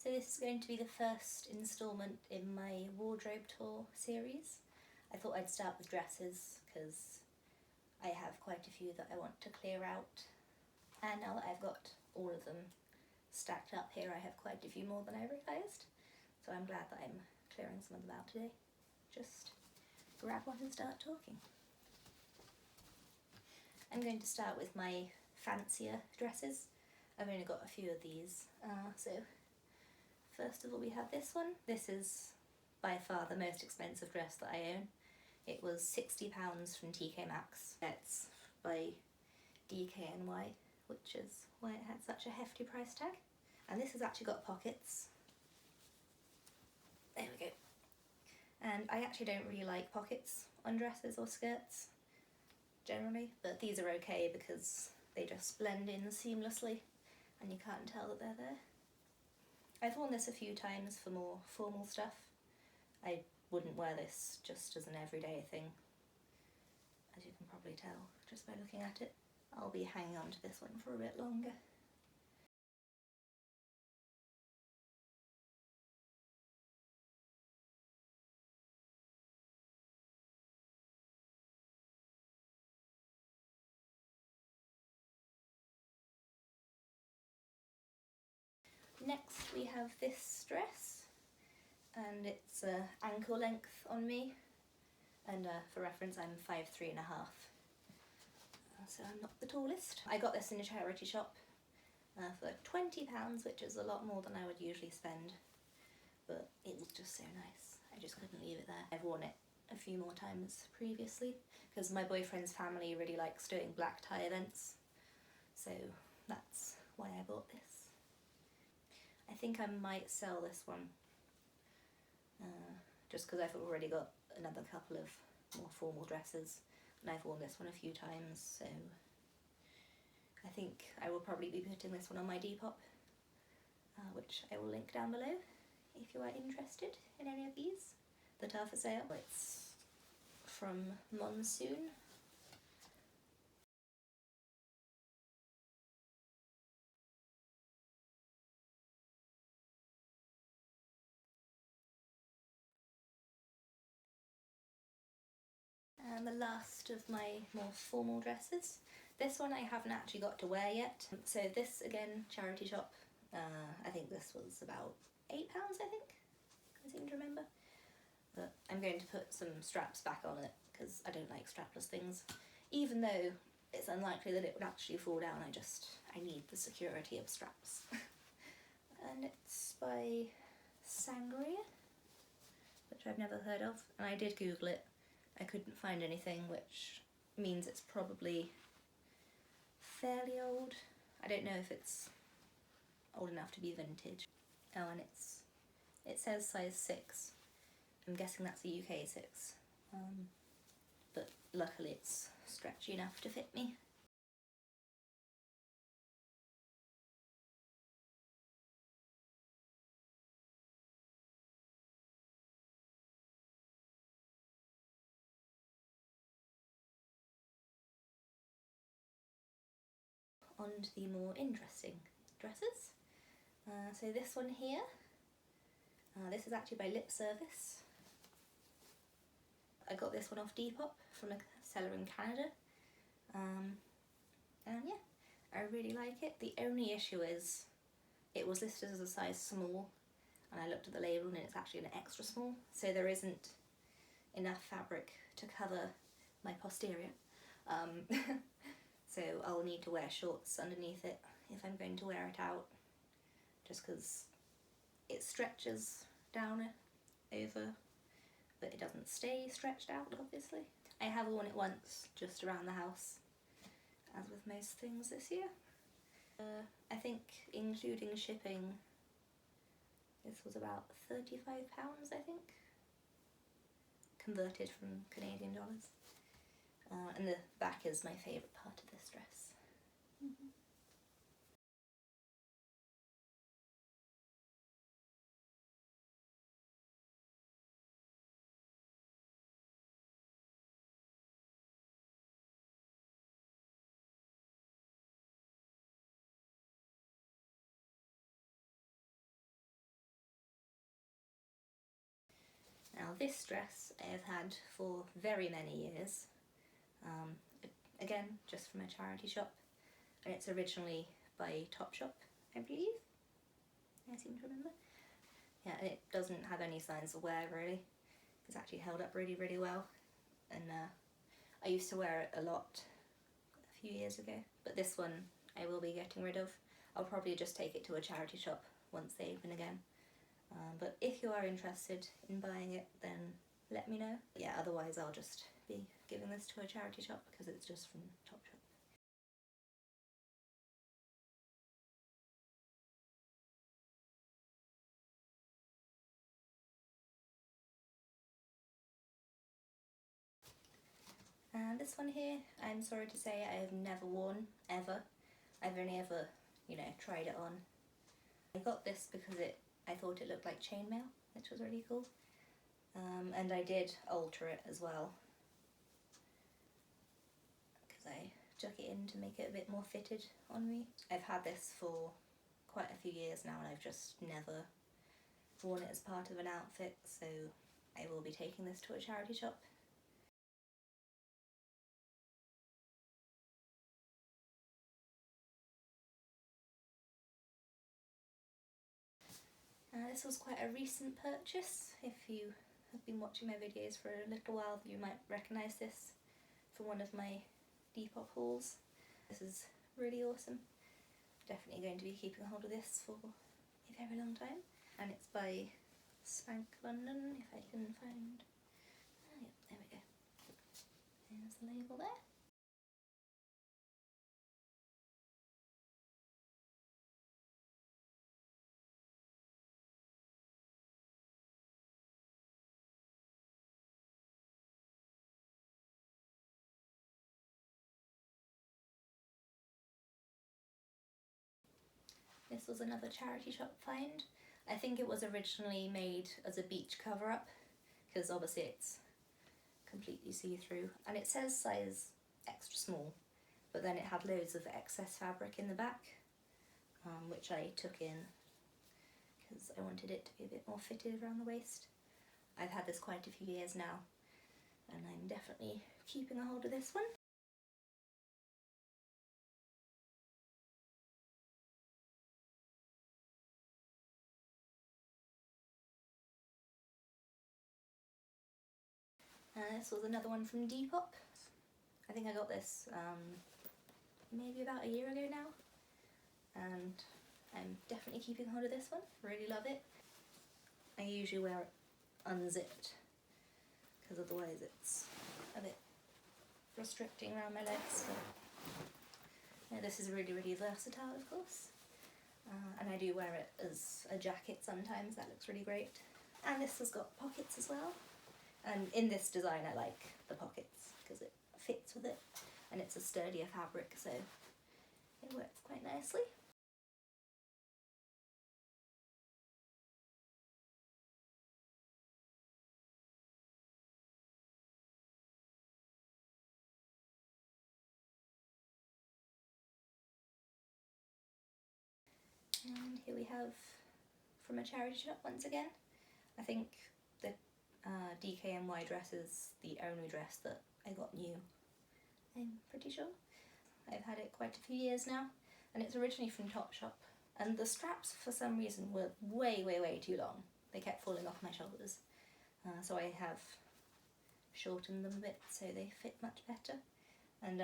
So this is going to be the first instalment in my wardrobe tour series. I thought I'd start with dresses because I have quite a few that I want to clear out. And now that I've got all of them stacked up here, I have quite a few more than I realised. So I'm glad that I'm clearing some of them out today. Just grab one and start talking. I'm going to start with my fancier dresses. I've only got a few of these. So first of all we have this one. This is by far the most expensive dress that I own. It was £60 from TK Maxx. It's by DKNY, which is why it had such a hefty price tag. And this has actually got pockets. There we go. And I actually don't really like pockets on dresses or skirts generally, but these are okay because they just blend in seamlessly and you can't tell that they're there. I've worn this a few times for more formal stuff. I wouldn't wear this just as an everyday thing, as you can probably tell just by looking at it. I'll be hanging on to this one for a bit longer. Next we have this dress, and it's ankle length on me, and for reference I'm 5'3½", so I'm not the tallest. I got this in a charity shop for £20, which is a lot more than I would usually spend, but it was just so nice. I just couldn't leave it there. I've worn it a few more times previously because my boyfriend's family really likes doing black tie events, so that's why I bought this. I think I might sell this one just because I've already got another couple of more formal dresses and I've worn this one a few times, so I think I will probably be putting this one on my Depop, which I will link down below if you are interested in any of these that are for sale. It's from Monsoon. And the last of my more formal dresses. This one I haven't actually got to wear yet. So this, again, charity shop. I think this was about £8, I seem to remember. But I'm going to put some straps back on it because I don't like strapless things. Even though it's unlikely that it would actually fall down, I need the security of straps. And it's by Sangria, which I've never heard of. And I did Google it. I couldn't find anything, which means it's probably fairly old. I don't know if it's old enough to be vintage. Oh, and it says size 6. I'm guessing that's a UK 6. But luckily it's stretchy enough to fit me. On to the more interesting dresses. So this one here, this is actually by Lip Service. I got this one off Depop from a seller in Canada. And yeah, I really like it. The only issue is it was listed as a size small and I looked at the label and it's actually an extra small, so there isn't enough fabric to cover my posterior. So I'll need to wear shorts underneath it if I'm going to wear it out, just because it stretches down over, but it doesn't stay stretched out, obviously. I have worn it once just around the house, as with most things this year. I think including shipping, this was about £35, I think, converted from Canadian dollars. And the back is my favourite part of this dress. Now this dress I have had for very many years, again just from a charity shop, and it's originally by Topshop, I believe, I seem to remember. Yeah, and it doesn't have any signs of wear really. It's actually held up really, really well, and I used to wear it a lot a few years ago, but this one I will be getting rid of. I'll probably just take it to a charity shop once they open again. But if you are interested in buying it, then let me know. Yeah, otherwise I'll just be giving this to a charity shop because it's just from Topshop. And this one here, I'm sorry to say I have never worn, ever. I've only ever, you know, tried it on. I got this because I thought it looked like chainmail, which was really cool. And I did alter it as well, because I took it in to make it a bit more fitted on me. I've had this for quite a few years now and I've just never worn it as part of an outfit, so I will be taking this to a charity shop. This was quite a recent purchase. If you have been watching my videos for a little while, you might recognise this from one of my Depop hauls. This is really awesome. Definitely going to be keeping hold of this for a very long time. And it's by Spank London, if I can find... Oh yeah, there we go. There's the label there. This was another charity shop find. I think it was originally made as a beach cover-up, because obviously it's completely see-through. And it says size extra small, but then it had loads of excess fabric in the back, which I took in because I wanted it to be a bit more fitted around the waist. I've had this quite a few years now, and I'm definitely keeping a hold of this one. This was another one from Depop. I think I got this maybe about a year ago now, and I'm definitely keeping hold of this one. Really love it. I usually wear it unzipped because otherwise it's a bit restricting around my legs, but yeah, this is really, really versatile, of course. And I do wear it as a jacket sometimes. That looks really great. And this has got pockets as well. And in this design I like the pockets because it fits with it, and it's a sturdier fabric, so it works quite nicely. And here we have from a charity shop once again. I think the DKNY dress is the only dress that I got new, I'm pretty sure. I've had it quite a few years now, and it's originally from Topshop. And the straps, for some reason, were way, way, way too long. They kept falling off my shoulders. So I have shortened them a bit so they fit much better. And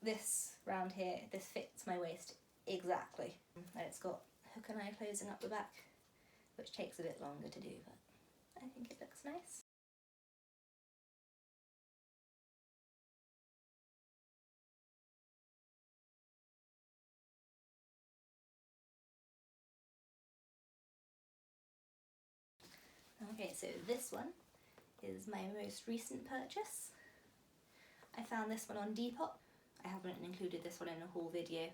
this round here, this fits my waist exactly. And it's got hook and eye closing up the back, which takes a bit longer to do, but I think it looks nice. Okay, so this one is my most recent purchase. I found this one on Depop. I haven't included this one in a haul video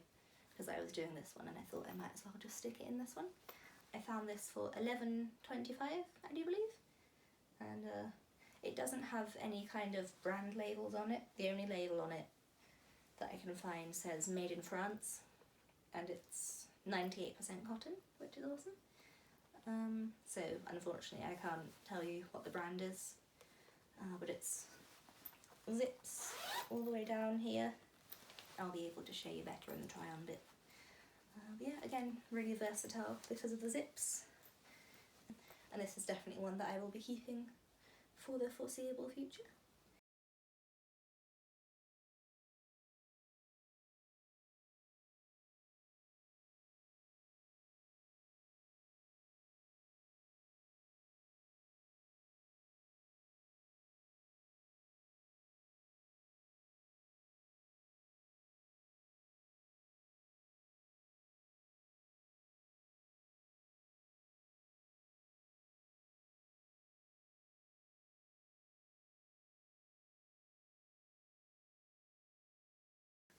because I was doing this one and I thought I might as well just stick it in this one. I found this for $11.25, I do believe, and it doesn't have any kind of brand labels on it. The only label on it that I can find says made in France, and it's 98% cotton, which is awesome. So unfortunately I can't tell you what the brand is, but it's zips all the way down here. I'll be able to show you better in the try on bit. But yeah, again, really versatile because of the zips. And this is definitely one that I will be keeping for the foreseeable future.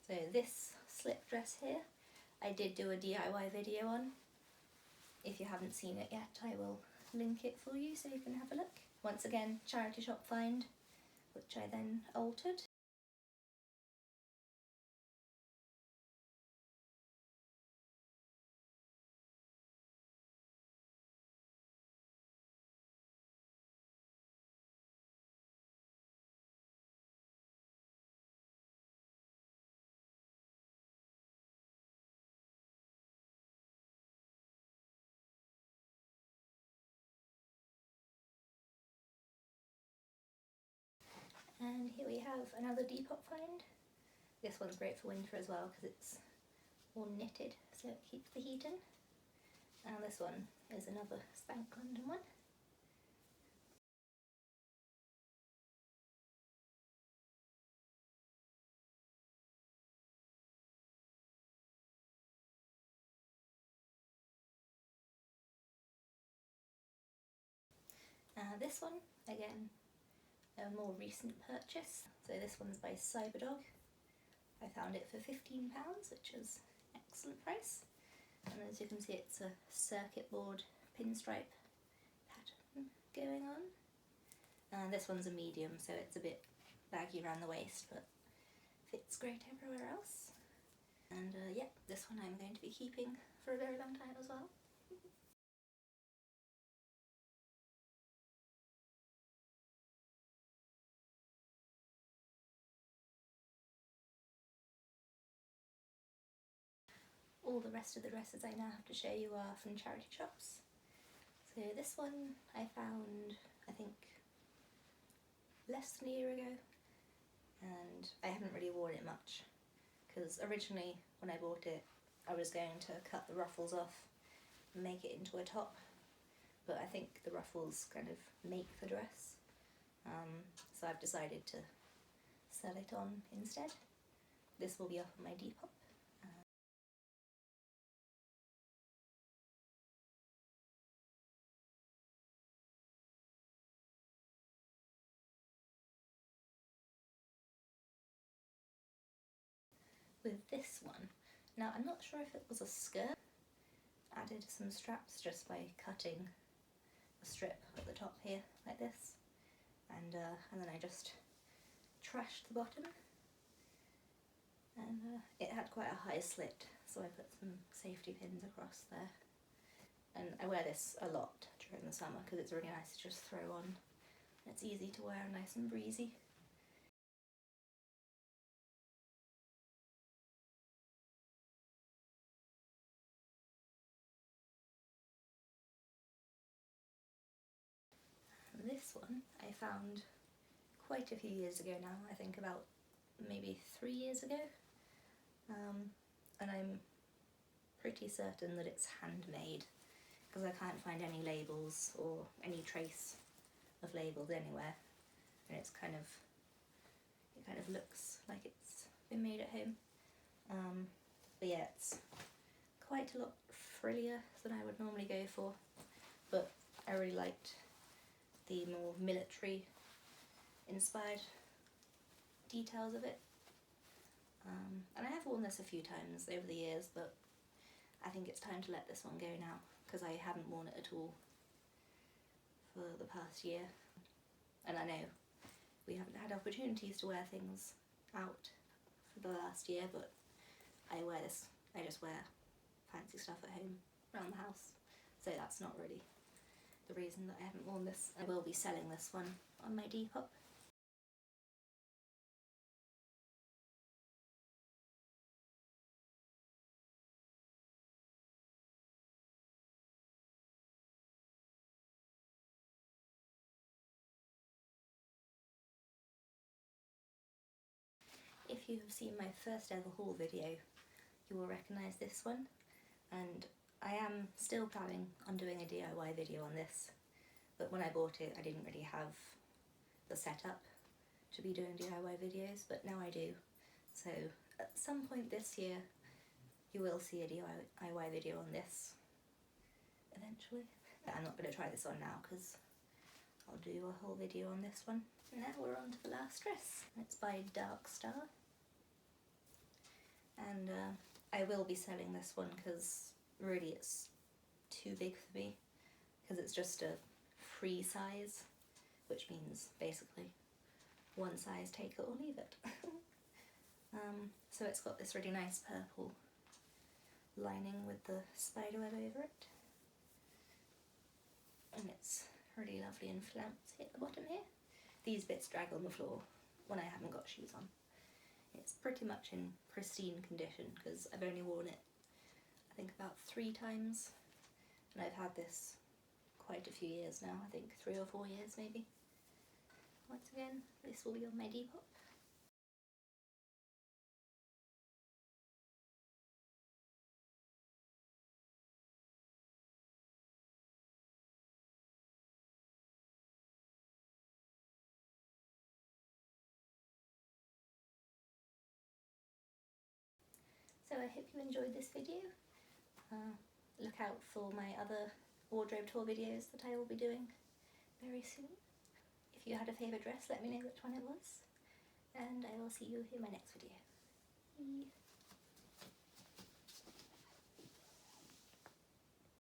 So this slip dress here, I did do a DIY video on. If you haven't seen it yet, I will link it for you so you can have a look. Once again, charity shop find, which I then altered. And here we have another Depop find. This one's great for winter as well because it's all knitted, so it keeps the heat in. And this one is another Spank London one. This one, again, a more recent purchase. So this one's by Cyberdog. I found it for £15, which is an excellent price. And as you can see, it's a circuit board pinstripe pattern going on. And this one's a medium, so it's a bit baggy around the waist, but fits great everywhere else. And yeah, this one I'm going to be keeping for a very long time as well. All the rest of the dresses I now have to show you are from charity shops. So this one I found, I think, less than a year ago, and I haven't really worn it much because originally when I bought it I was going to cut the ruffles off and make it into a top, but I think the ruffles kind of make the dress, so I've decided to sell it on instead. This will be up on my Depop. With this one, now I'm not sure if it was a skirt. Added some straps just by cutting a strip at the top here like this, and then I just trashed the bottom, and it had quite a high slit, so I put some safety pins across there. And I wear this a lot during the summer because it's really nice to just throw on. It's easy to wear, nice and breezy. And this one I found quite a few years ago now, I think about maybe 3 years ago, and I'm pretty certain that it's handmade because I can't find any labels or any trace of labels anywhere, and it kind of looks like it's been made at home. But yeah, it's quite a lot frillier than I would normally go for, but I really liked the more military inspired details of it. And I have worn this a few times over the years, but I think it's time to let this one go now because I haven't worn it at all for the past year. And I know we haven't had opportunities to wear things out for the last year, but I just wear fancy stuff at home, around the house, so that's not really the reason that I haven't worn this. I will be selling this one on my Depop. If you have seen my first ever haul video, you will recognise this one, and I am still planning on doing a DIY video on this, but when I bought it I didn't really have the setup to be doing DIY videos, but now I do. So at some point this year you will see a DIY video on this eventually. But I'm not going to try this on now because I'll do a whole video on this one. And now we're on to the last dress. It's by Dark Star. And I will be selling this one because really it's too big for me, because it's just a free size, which means basically one size, take it or leave it. So it's got this really nice purple lining with the spiderweb over it, and it's really lovely and flouncy at the bottom here. These bits drag on the floor when I haven't got shoes on. It's pretty much in pristine condition because I've only worn it I think about 3 times, and I've had this quite a few years now, I think 3 or 4 years maybe. Once again, this will be on my Depop. So I hope you enjoyed this video. Look out for my other wardrobe tour videos that I will be doing very soon. If you had a favourite dress, let me know which one it was, and I will see you in my next video. Bye.